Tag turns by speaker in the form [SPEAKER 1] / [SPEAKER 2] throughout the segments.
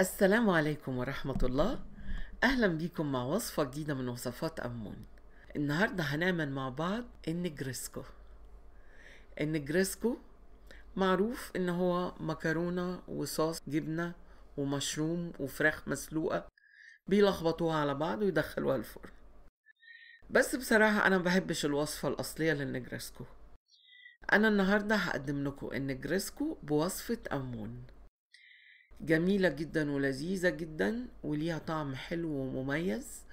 [SPEAKER 1] السلام عليكم ورحمة الله. أهلا بيكم مع وصفة جديدة من وصفات أمون. النهاردة هنعمل مع بعض النجرسكو. النجرسكو معروف إن هو مكرونة وصوص جبنة ومشروم وفراخ مسلوقة بيلخبطوها على بعض ويدخلوها الفرن. بس بصراحة أنا مبحبش الوصفة الأصلية للنجرسكو. أنا النهاردة هقدم لكم النجرسكو بوصفة أمون، جميلة جدا ولذيذة جدا وليها طعم حلو ومميز،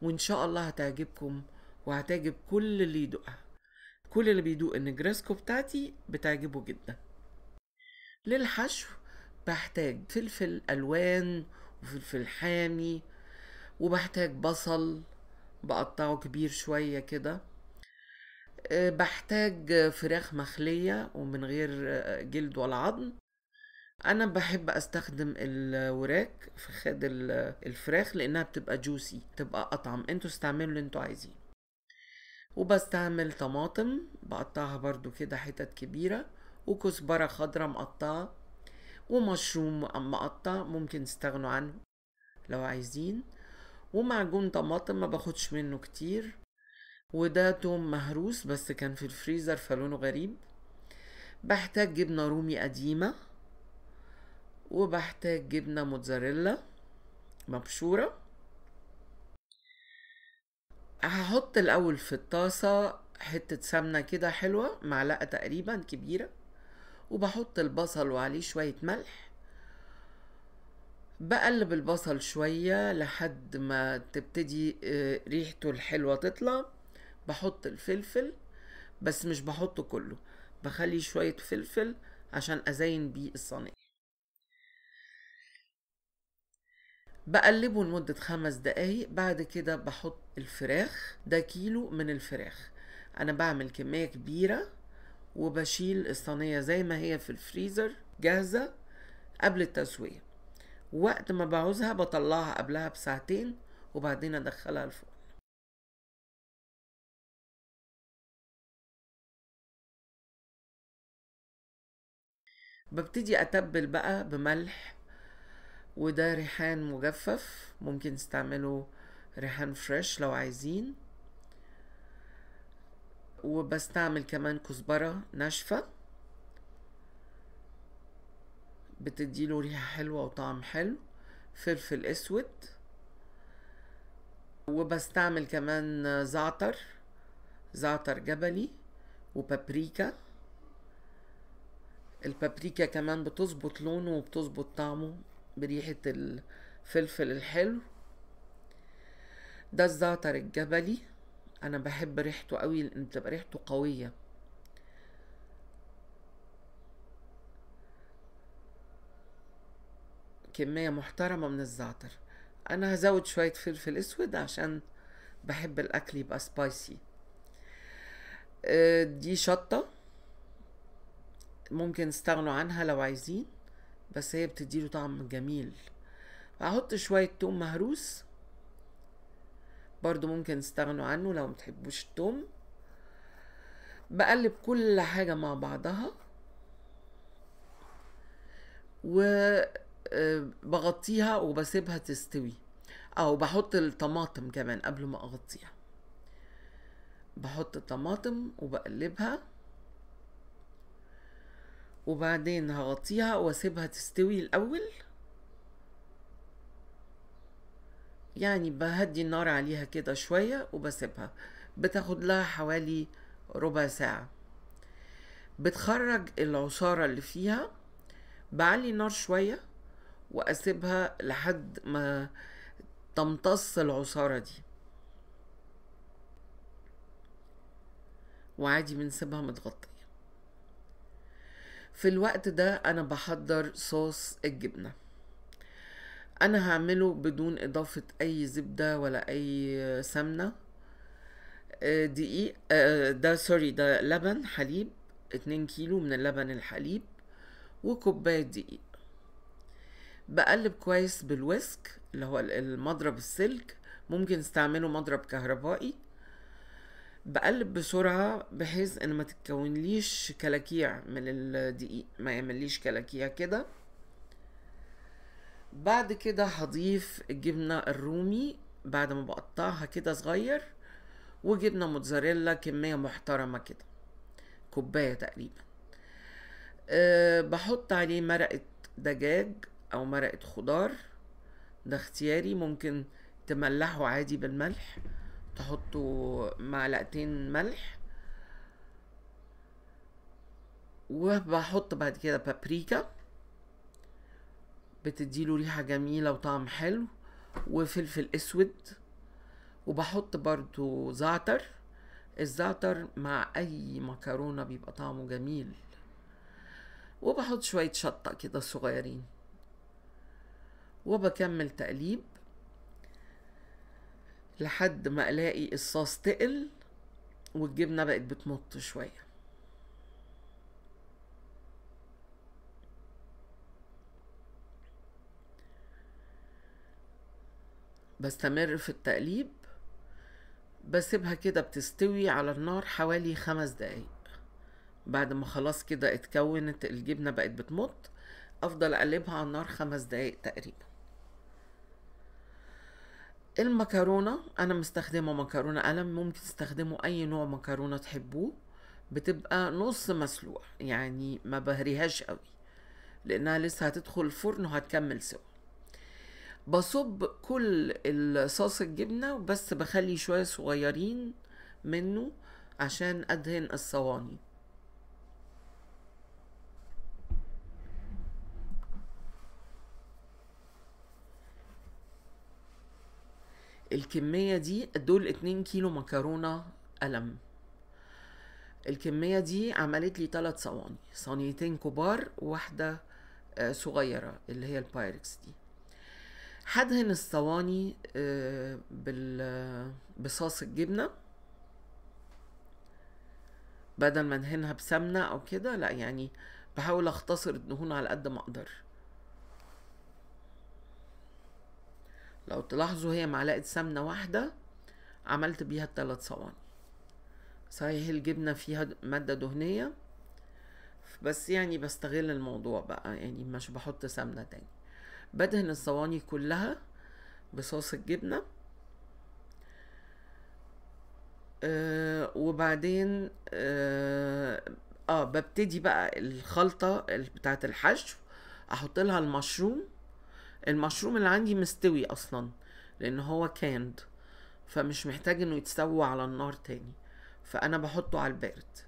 [SPEAKER 1] وإن شاء الله هتعجبكم وهتعجب كل اللي يدوقها. كل اللي بيدوق النجرسكو بتاعتي بتعجبه جدا. للحشو بحتاج فلفل ألوان وفلفل حامي، وبحتاج بصل بقطعه كبير شوية كده. بحتاج فراخ مخلية ومن غير جلد ولا عظم. انا بحب استخدم الوراك في خد الفراخ لانها بتبقى جوسي، بتبقى اطعم. انتوا استعملوا اللي انتوا عايزين. وبستعمل طماطم بقطعها برضو كده حتت كبيرة، وكزبرة خضرة مقطعة، ومشروم مقطع ممكن تستغنوا عنه لو عايزين، ومعجون طماطم ما باخدش منه كتير، وده توم مهروس بس كان في الفريزر فلونه غريب. بحتاج جبنة رومي قديمة، وبحتاج جبنة موتزاريلا مبشورة. هحط الأول في الطاسة حتة سمنة كده حلوة، معلقة تقريبا كبيرة، وبحط البصل وعليه شوية ملح. بقلب البصل شوية لحد ما تبتدي ريحته الحلوة تطلع. بحط الفلفل بس مش بحطه كله، بخلي شوية فلفل عشان أزين بيه الصينية. بقلبه لمدة 5 دقايق. بعد كده بحط الفراخ، ده كيلو من الفراخ. أنا بعمل كمية كبيرة وبشيل الصينية زي ما هي في الفريزر جاهزة قبل التسوية. وقت ما بعوزها بطلعها قبلها بساعتين وبعدين أدخلها الفرن. ببتدي أتبل بقى بملح، وده ريحان مجفف، ممكن تستعملوا ريحان فريش لو عايزين. وبستعمل كمان كزبرة ناشفة بتديله ريحة حلوة وطعم حلو. فلفل اسود، وبستعمل كمان زعتر جبلي، وبابريكا. البابريكا كمان بتظبط لونه وبتظبط طعمه بريحة الفلفل الحلو. ده الزعتر الجبلي، انا بحب ريحته قوي لان بتبقى ريحته قوية. كمية محترمة من الزعتر. انا هزود شوية فلفل اسود عشان بحب الاكل يبقى سبايسي. دي شطة ممكن تستغنوا عنها لو عايزين، بس هي بتديله طعم جميل. هحط شوية توم مهروس برضو ممكن تستغنوا عنه لو متحبوش التوم. بقلب كل حاجة مع بعضها وبغطيها وبسيبها تستوي، او بحط الطماطم كمان قبل ما اغطيها. بحط الطماطم وبقلبها وبعدين هغطيها واسيبها تستوي الاول. يعني بهدي النار عليها كده شوية وبسيبها، بتاخد لها حوالي ربع ساعة. بتخرج العصارة اللي فيها، بعلي النار شوية واسيبها لحد ما تمتص العصارة دي، وعادي بنسيبها متغطية. في الوقت ده انا بحضر صوص الجبنة. انا هعمله بدون اضافة اي زبدة ولا اي سمنة. دقيق، ده لبن حليب، 2 كيلو من اللبن الحليب، وكوباية دقيق. بقلب كويس بالويسك اللي هو المضرب السلك، ممكن تستعملوا مضرب كهربائي. بقلب بسرعة بحيث ان ما تتكونليش كلاكيع من الدقيق، ما يعمليش كلاكيع كده. بعد كده هضيف الجبنة الرومي بعد ما بقطعها كده صغير، وجبنة موتزاريلا كمية محترمة كده، كوباية تقريبا. بحط عليه مرقة دجاج او مرقة خضار، ده اختياري. ممكن تملحه عادي بالملح، تحطوا معلقتين ملح. وبحط بعد كده بابريكا بتديله ريحة جميلة وطعم حلو، وفلفل اسود. وبحط برضو زعتر، الزعتر مع اي مكرونة بيبقى طعمه جميل. وبحط شوية شطة كده صغيرين، وبكمل تقليب لحد ما الاقي الصوص تقل والجبنة بقت بتمط شوية. بستمر في التقليب، بسيبها كده بتستوي على النار حوالي 5 دقايق. بعد ما خلاص كده اتكونت الجبنة بقت بتمط، افضل اقلبها على النار 5 دقايق تقريبا. المكرونة انا مستخدمة مكرونة قلم، ممكن تستخدموا اي نوع مكرونة تحبوه. بتبقى نص مسلوق، يعني ما بهريهاش قوي لانها لسه هتدخل الفرن وهتكمل سوا. بصب كل الصوص الجبنة، بس بخلي شوية صغيرين منه عشان ادهن الصواني. الكمية دي دول 2 كيلو مكرونة قلم. الكمية دي عملت لي 3 صواني، صينيتين كبار وواحدة صغيرة اللي هي البايركس دي. هدهن الصواني بصوص الجبنة، بدل ما ادهنها بسمنة او كده، لا يعني بحاول اختصر الدهون على قد ما اقدر. لو تلاحظوا هي معلقة سمنة واحدة عملت بيها ال3 صواني. صحيح الجبنة فيها مادة دهنية، بس يعني بستغل الموضوع بقى، يعني مش بحط سمنة تاني. بدهن الصواني كلها بصوص الجبنة. وبعدين ببتدي بقى الخلطة بتاعت الحشو، احط لها المشروم. المشروم اللي عندي مستوي اصلا لان هو كاند، فمش محتاج انه يتسوى على النار تاني، فانا بحطه على البارد.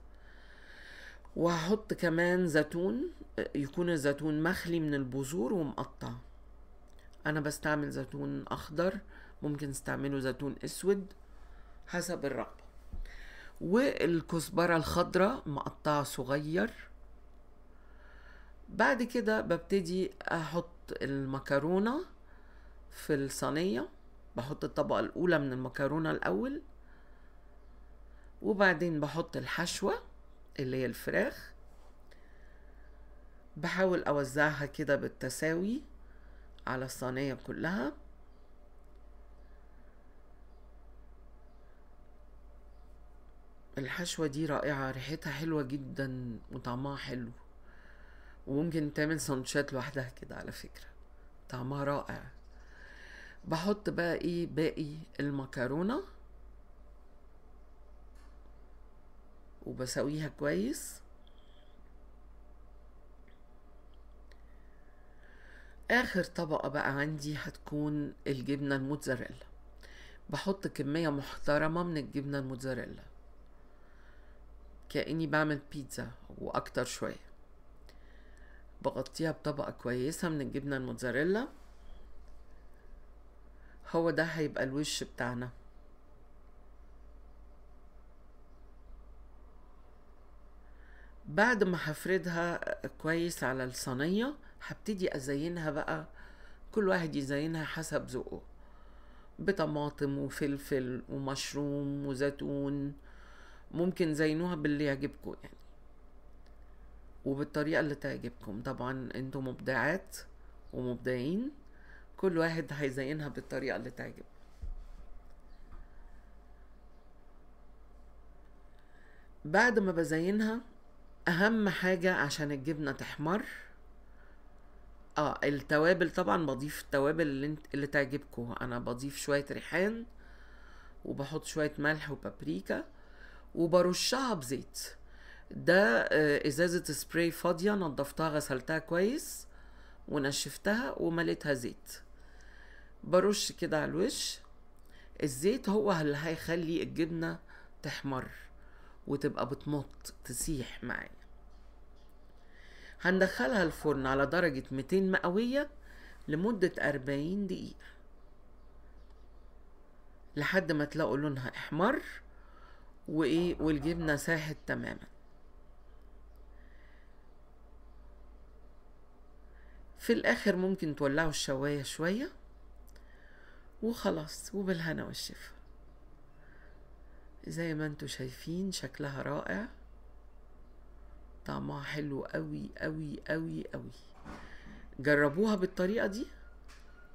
[SPEAKER 1] وهحط كمان زيتون، يكون الزيتون مخلي من البذور ومقطع. انا بستعمل زيتون اخضر، ممكن تستعملوا زيتون اسود حسب الرغبة. والكزبرة الخضراء مقطعة صغير. بعد كده ببتدي احط المكرونة في الصينية، بحط الطبقة الاولى من المكرونة الاول، وبعدين بحط الحشوة اللي هي الفراخ. بحاول اوزعها كده بالتساوي على الصينية كلها. الحشوة دي رائعة، ريحتها حلوة جدا وطعمها حلو، وممكن تعمل سندوتشات لوحدها كده على فكرة، طعمها رائع. بحط بقى باقي المكرونة وبسويها كويس. اخر طبقة بقى عندي هتكون الجبنة الموتزاريلا. بحط كمية محترمة من الجبنة الموتزاريلا، كأني بعمل بيتزا واكتر شوية. بغطيها بطبقة كويسة من الجبنة الموتزاريلا. هو ده هيبقى الوش بتاعنا. بعد ما هفردها كويس على الصينية هبتدي ازينها بقى، كل واحد يزينها حسب ذوقه، بطماطم وفلفل ومشروم وزيتون. ممكن زينوها باللي يعجبكم يعني، وبالطريقة اللي تعجبكم. طبعا انتم مبدعات ومبدعين، كل واحد هيزينها بالطريقة اللي تعجبه. بعد ما بزينها، اهم حاجة عشان الجبنة تحمر التوابل طبعا بضيف التوابل اللي تعجبكم. انا بضيف شوية ريحان، وبحط شوية ملح وبابريكا، وبرشها بزيت. ده ازازة سبراي فاضية نضفتها غسلتها كويس ونشفتها ومليتها زيت. برش كده على الوش. الزيت هو اللي هيخلي الجبنة تحمر وتبقى بتمط تسيح معايا. هندخلها الفرن على درجة 200 مئوية لمدة 40 دقيقة لحد ما تلاقوا لونها احمر والجبنة ساحت تماما. في الاخر ممكن تولعوا الشواية شوية وخلاص، وبالهنا والشفا. زي ما انتوا شايفين شكلها رائع، طعمها حلو قوي قوي قوي قوي. جربوها بالطريقة دي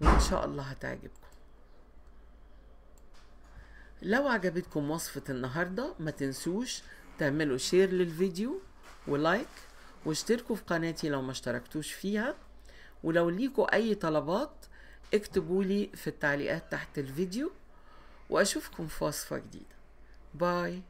[SPEAKER 1] وان شاء الله هتعجبكم. لو عجبتكم وصفة النهاردة ما تنسوش تعملوا شير للفيديو ولايك، واشتركوا في قناتي لو ما اشتركتوش فيها. ولو ليكوا اي طلبات اكتبولي في التعليقات تحت الفيديو، واشوفكم في وصفة جديدة. باي.